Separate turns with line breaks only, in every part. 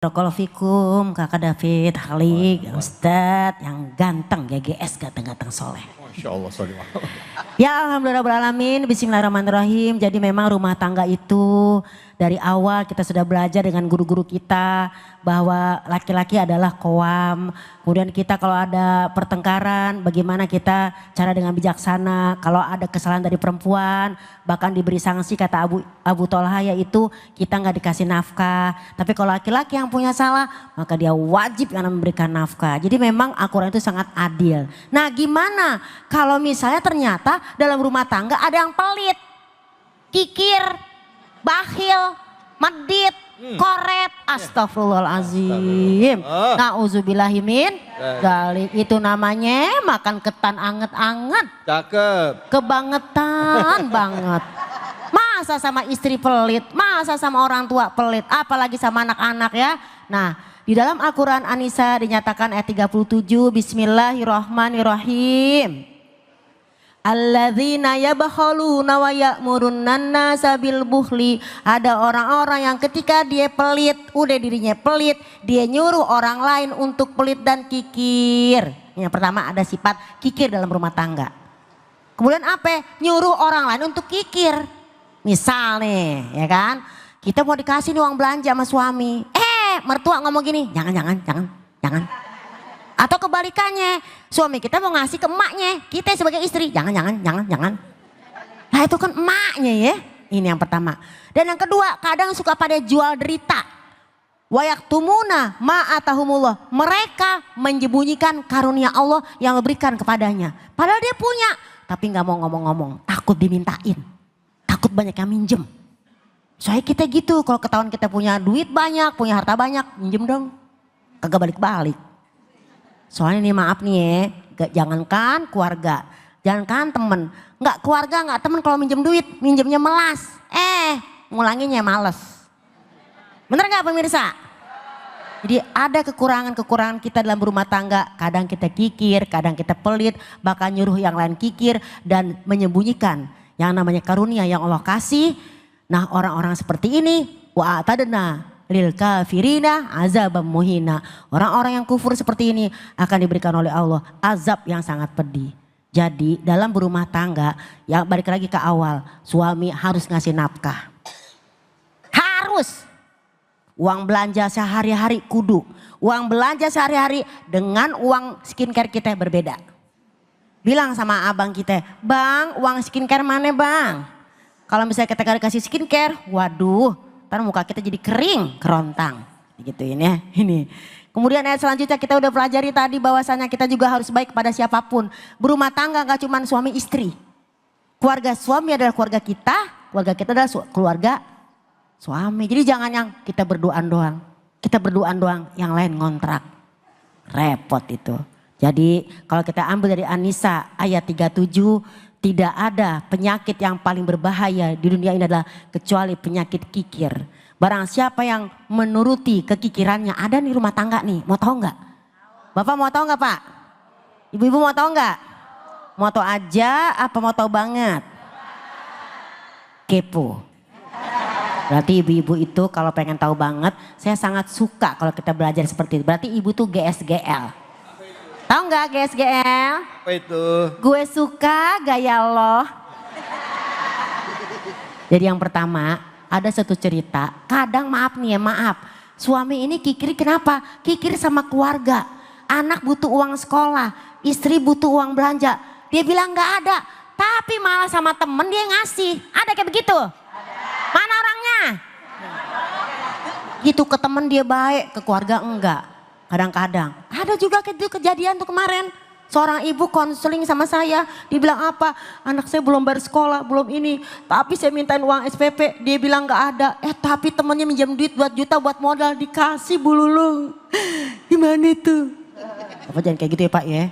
Barakallahu fikum, Kakak David, Halik, Ustadz yang ganteng, GGS ganteng-ganteng soleh.
Masya Allah, sorry.
Ya alhamdulillahirrahmanirrahim, bismillahirrahmanirrahim. Jadi memang rumah tangga itu dari awal kita sudah belajar dengan guru-guru kita bahwa laki-laki adalah qawwam. Kemudian kita kalau ada pertengkaran bagaimana kita cara dengan bijaksana. Kalau ada kesalahan dari perempuan bahkan diberi sanksi kata Abu Thalha yaitu kita nggak dikasih nafkah. Tapi kalau laki-laki yang punya salah maka dia wajib yang memberikan nafkah. Jadi memang Al-Quran itu sangat adil. Nah gimana kalau misalnya ternyata dalam rumah tangga ada yang pelit, kikir, bakhil, medit, koret, astagfirullahalazim. Na'udzubillahimin dzalik. Itu namanya makan ketan anget-anget.
Cakep.
Kebangetan banget. Masa sama istri pelit, masa sama orang tua pelit, apalagi sama anak-anak ya. Nah di dalam Al-Quran An-Nisa dinyatakan ayat 37, Bismillahirrahmanirrahim. Alladzina yabkhaluna wa ya'murunnan nasa bil bukhli. Ada orang-orang yang ketika dia pelit, udah dirinya pelit, dia nyuruh orang lain untuk pelit dan kikir. Yang pertama ada sifat kikir dalam rumah tangga. Kemudian apa? Nyuruh orang lain untuk kikir. Misal nih, ya kan? Kita mau dikasih nih uang belanja sama suami. Mertua ngomong gini, jangan. Atau kebalikannya, suami kita mau ngasih ke emaknya, kita sebagai istri, jangan. Nah itu kan emaknya ya, ini yang pertama. Dan yang kedua, kadang suka pada jual derita. Wayaktumuna ma'atahumullah. Mereka menyembunyikan karunia Allah yang diberikan kepadanya. Padahal dia punya, tapi gak mau ngomong-ngomong, takut dimintain. Takut banyak yang minjem. Soalnya kita gitu, kalau ketahuan kita punya duit banyak, punya harta banyak, minjem dong. Kagak balik-balik. Soalnya nih maaf nih ya, jangankan keluarga, jangankan temen. Nggak keluarga, nggak temen kalau minjem duit, minjemnya melas. Ngulanginnya males. Bener nggak pemirsa? Jadi ada kekurangan-kekurangan kita dalam rumah tangga. Kadang kita kikir, kadang kita pelit, bahkan nyuruh yang lain kikir dan menyembunyikan yang namanya karunia yang Allah kasih. Nah orang-orang seperti ini, wa'atadna lil kafirina azabam muhina. Orang-orang yang kufur seperti ini akan diberikan oleh Allah azab yang sangat pedih. Jadi dalam berumah tangga, ya balik lagi ke awal, suami harus ngasih nafkah. Harus. Uang belanja sehari-hari kudu. Uang belanja sehari-hari dengan uang skincare kita berbeda. Bilang sama abang kita, bang uang skincare mana bang? Kalau misalnya kita kasih skincare, waduh. Ntar muka kita jadi kering, kerontang. Gituin ya, ini. Kemudian ayat selanjutnya kita udah pelajari tadi bahwasanya kita juga harus baik kepada siapapun. Berumah tangga gak cuma suami istri. Keluarga suami adalah keluarga kita adalah keluarga suami. Jadi jangan yang kita berduaan doang. Kita berduaan doang, yang lain ngontrak. Repot itu. Jadi kalau kita ambil dari An-Nisa ayat 37, tidak ada penyakit yang paling berbahaya di dunia ini adalah kecuali penyakit kikir. Barang siapa yang menuruti kekikirannya, ada nih rumah tangga nih, mau tahu nggak? Bapak mau tahu nggak Pak? Ibu-ibu mau tahu nggak? Mau tahu aja apa mau tahu banget? Kepo. Berarti ibu-ibu itu kalau pengen tahu banget, saya sangat suka kalau kita belajar seperti itu. Berarti ibu tuh GSGL. Tahu nggak GSGL?
Apa itu?
Gue suka gaya lo. Jadi yang pertama ada satu cerita. Kadang maaf nih ya maaf. Suami ini kikir kenapa? Kikir sama keluarga. Anak butuh uang sekolah. Istri butuh uang belanja. Dia bilang nggak ada. Tapi malah sama temen dia ngasih. Ada kayak begitu? Mana orangnya? Gitu ke temen dia baik, ke keluarga enggak. Kadang-kadang ada juga kejadian tuh kemarin. Seorang ibu konseling sama saya. Dia bilang apa? Anak saya belum bayar sekolah, belum ini. Tapi saya mintain uang SPP. Dia bilang gak ada. Tapi temennya minjem duit 2 juta buat modal. Dikasih Bu Lulung. Gimana itu? Bapak jangan kayak gitu ya Pak ya.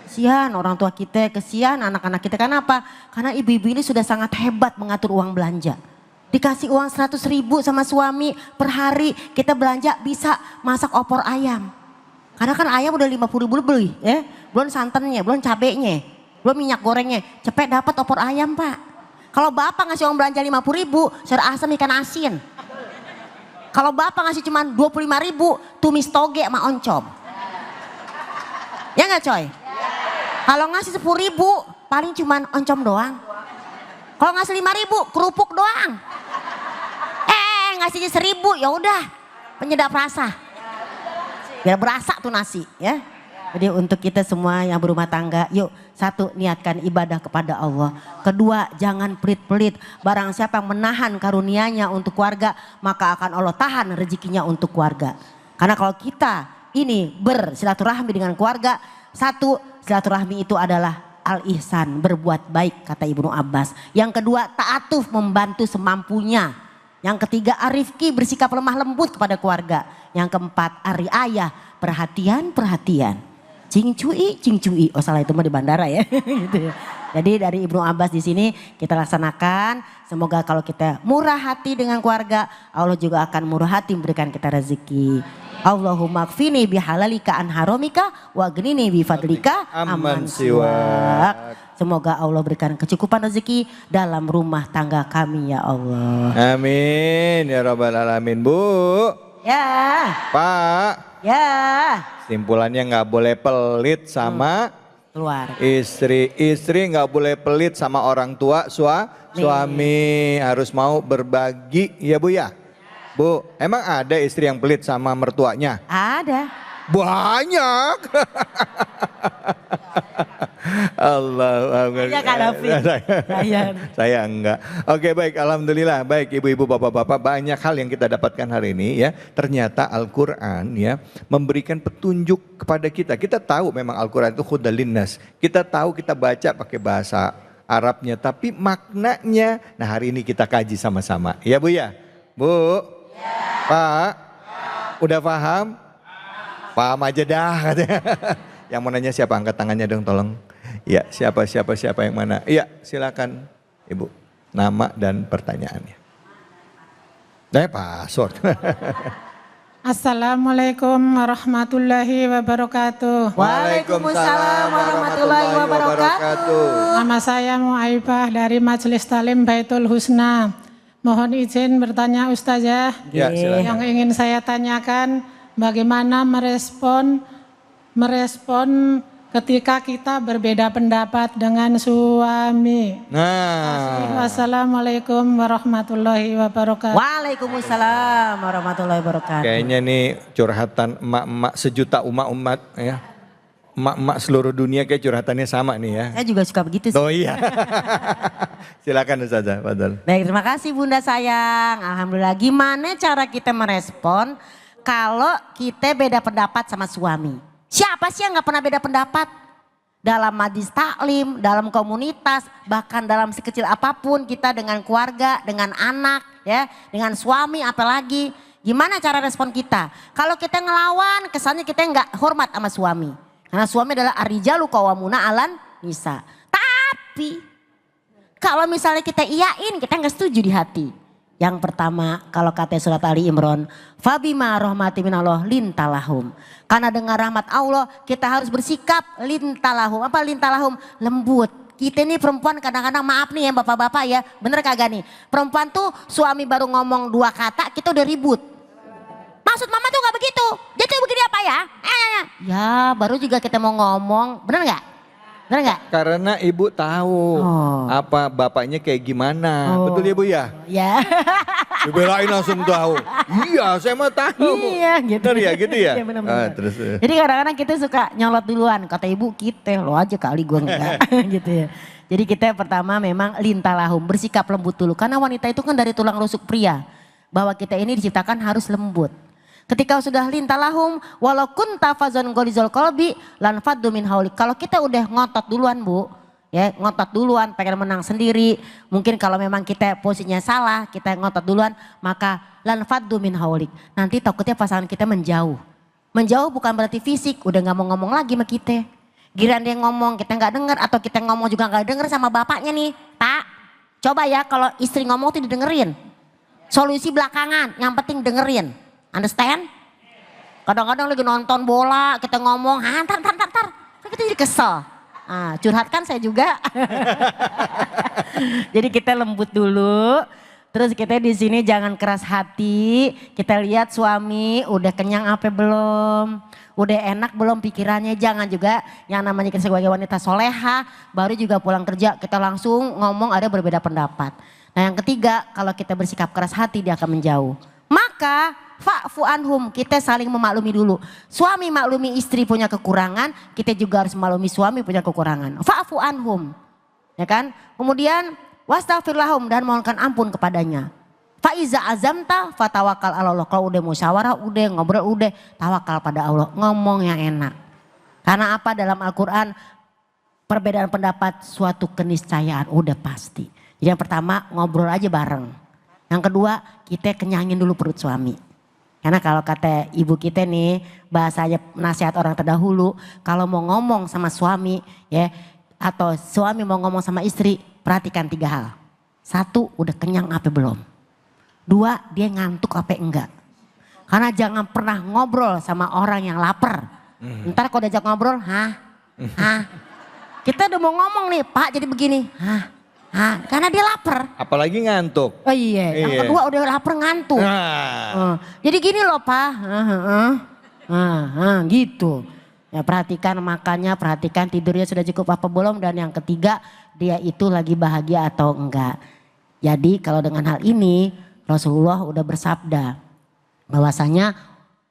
Kesian orang tua kita, kesian anak-anak kita. Kenapa? Karena ibu-ibu ini sudah sangat hebat mengatur uang belanja. Dikasih uang 100.000 sama suami per hari kita belanja bisa masak opor ayam. Karena kan ayam udah 50.000 beli ya. Belum santannya, belum cabenya, belum minyak gorengnya. Cepet dapat opor ayam Pak. Kalau bapak ngasih uang belanja 50.000, sayur asam ikan asin. Kalau bapak ngasih cuma 25.000, tumis toge sama oncom. Ya nggak coy? Kalau ngasih 10.000, paling cuma oncom doang. Kalau ngasih 5.000, kerupuk doang. Ngasih 1.000, ya udah penyedap rasa. Biar berasa tuh nasi ya. Jadi untuk kita semua yang berumah tangga, yuk satu, niatkan ibadah kepada Allah. Kedua, jangan pelit-pelit. Barang siapa yang menahan karunia-Nya untuk keluarga, maka akan Allah tahan rezekinya untuk keluarga. Karena kalau kita ini bersilaturahmi dengan keluarga, satu, silaturahmi itu adalah al-ihsan, berbuat baik kata Ibnu Abbas. Yang kedua, ta'atuf, membantu semampunya. Yang ketiga, arifki, bersikap lemah lembut kepada keluarga. Yang keempat, ariayah, perhatian. Cing cui. Oh salah, itu mah di bandara ya. Gitu ya. Jadi dari Ibnu Abbas di sini kita laksanakan. Semoga kalau kita murah hati dengan keluarga, Allah juga akan murah hati memberikan kita rezeki. Allahumma kfini bihalalika an haramika wa gnini bifadlika amman siwak. Semoga Allah berikan kecukupan rezeki dalam rumah tangga kami ya Allah.
Amin ya rabbal alamin. Bu.
Ya.
Pak.
Ya.
Simpulannya nggak boleh pelit sama
keluar.
Istri nggak boleh pelit sama orang tua, suami harus mau berbagi ya Bu ya. Bu, emang ada istri yang pelit sama mertuanya?
Ada.
Banyak. Allah.
Ya Kak David.
Saya enggak. Oke baik, alhamdulillah. Baik ibu-ibu, bapak-bapak, banyak hal yang kita dapatkan hari ini ya. Ternyata Al-Quran ya memberikan petunjuk kepada kita. Kita tahu memang Al-Quran itu hudal linnas. Kita tahu, kita baca pakai bahasa Arabnya, tapi maknanya, nah hari ini kita kaji sama-sama. Ya Bu ya? Bu? Ya. Pak? Ya. Udah paham? Paham aja dah katanya. Yang mau nanya siapa? Angkat tangannya dong tolong. Ya, siapa yang mana? Iya, silakan Ibu. Nama dan pertanyaannya. Password.
Assalamualaikum warahmatullahi wabarakatuh.
Waalaikumsalam warahmatullahi wabarakatuh.
Nama saya Muaibah dari Majelis Talim Baitul Husna. Mohon izin bertanya Ustazah.
Ya, silakan.
Yang ingin saya tanyakan, bagaimana merespon ketika kita berbeda pendapat dengan suami.
Nah.
Wassalamualaikum warahmatullahi wabarakatuh.
Waalaikumsalam warahmatullahi wabarakatuh.
Kayaknya nih curhatan emak-emak sejuta umat ya. Emak-emak seluruh dunia kayak curhatannya sama nih ya.
Saya juga suka begitu sih.
Oh iya. Silakan Ustazah, Fadal.
Baik, terima kasih Bunda sayang. Alhamdulillah. Gimana cara kita merespon kalau kita beda pendapat sama suami? Siapa sih yang gak pernah beda pendapat? Dalam majlis taklim, dalam komunitas, bahkan dalam sekecil apapun kita dengan keluarga, dengan anak, ya, dengan suami apalagi. Gimana cara respon kita? Kalau kita ngelawan, kesannya kita nggak hormat sama suami. Karena suami adalah ar-rijalu qawwamuna 'alan nisa. Tapi kalau misalnya kita iyain, kita nggak setuju di hati. Yang pertama, kalau kata surat Ali Imran, fabima rahmati minallah lintalahum. Karena dengan rahmat Allah kita harus bersikap lintalahum. Apa lintalahum? Lembut. Kita ini perempuan kadang-kadang, maaf nih ya bapak-bapak ya, bener kagak nih? Perempuan tuh suami baru ngomong 2 kata kita udah ribut. Maksud mama tuh gak begitu, dia tuh begini apa ya? Ya baru juga kita mau ngomong, bener gak? Bener gak?
Karena ibu tahu apa bapaknya kayak gimana, betul ya Bu ya?
Ya.
Dibelain langsung tahu. Iya, saya mah tahu.
Iya, gitu.
Bener ya, gitu ya.
Iya, bener-bener.
Terus.
Jadi kadang-kadang kita suka nyolot duluan. Kata ibu kita, lo aja kali gue enggak. Gitu ya. Jadi kita pertama memang lintalahum, bersikap lembut dulu. Karena wanita itu kan dari tulang rusuk pria. Bahwa kita ini diciptakan harus lembut. Ketika sudah lintalahum, walau kunta fazon golizol kolbi lan faddu min haulik. Kalau kita udah ngotot duluan Bu, ya ngotot duluan, pengen menang sendiri. Mungkin kalau memang kita posisinya salah, kita ngotot duluan, maka lan faddu min haulik. Nanti takutnya pasangan kita menjauh. Menjauh bukan berarti fisik, udah gak mau ngomong lagi sama kita. Giran dia ngomong, kita gak dengar, atau kita ngomong juga gak denger sama bapaknya nih. Pak, coba ya kalau istri ngomong tuh didengerin. Solusi belakangan, yang penting dengerin. Understand? Kadang-kadang lagi nonton bola, kita ngomong, ntar. Kita jadi kesel. Curhat kan saya juga. Jadi kita lembut dulu. Terus kita di sini jangan keras hati. Kita lihat suami udah kenyang apa belum? Udah enak belum pikirannya? Jangan juga yang namanya kita sebagai wanita soleha baru juga pulang kerja kita langsung ngomong ada berbeda pendapat. Nah yang ketiga kalau kita bersikap keras hati dia akan menjauh. Maka fa'fu anhum, kita saling memaklumi dulu. Suami maklumi istri punya kekurangan, kita juga harus maklumi suami punya kekurangan. Fa'fu anhum. Ya kan? Kemudian wastaghfir lahum dan mohonkan ampun kepadanya. Faiza azamta fatawakal ala Allah. Kalau udah musyawarah, udah ngobrol, udah tawakal pada Allah. Ngomong yang enak. Karena apa dalam Al-Quran perbedaan pendapat suatu keniscayaan udah pasti. Jadi yang pertama ngobrol aja bareng. Yang kedua kita kenyangin dulu perut suami. Karena kalau kata ibu kita nih bahasanya nasihat orang terdahulu. Kalau mau ngomong sama suami ya atau suami mau ngomong sama istri perhatikan 3 hal. 1 udah kenyang apa belum. 2 dia ngantuk apa enggak. Karena jangan pernah ngobrol sama orang yang lapar. Ntar kalau diajak ngobrol, kita udah mau ngomong nih Pak jadi begini. Karena dia lapar.
Apalagi ngantuk.
Oh iya, yang kedua udah lapar ngantuk. Jadi gini loh Pak. Gitu. Ya perhatikan makannya, perhatikan tidurnya sudah cukup apa belum. Dan yang ketiga dia itu lagi bahagia atau enggak. Jadi kalau dengan hal ini Rasulullah udah bersabda bahwasanya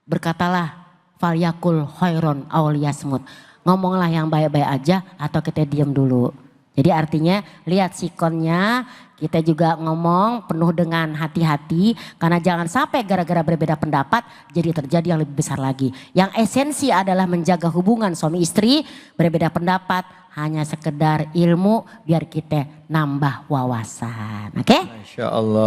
berkatalah falyakul khairon aw liyasmut. Ngomonglah yang baik-baik aja atau kita diam dulu. Jadi artinya lihat sikonnya kita juga ngomong penuh dengan hati-hati. Karena jangan sampai gara-gara berbeda pendapat jadi terjadi yang lebih besar lagi. Yang esensi adalah menjaga hubungan suami istri berbeda pendapat. Hanya sekedar ilmu biar kita nambah wawasan. Oke?
Masya Allah.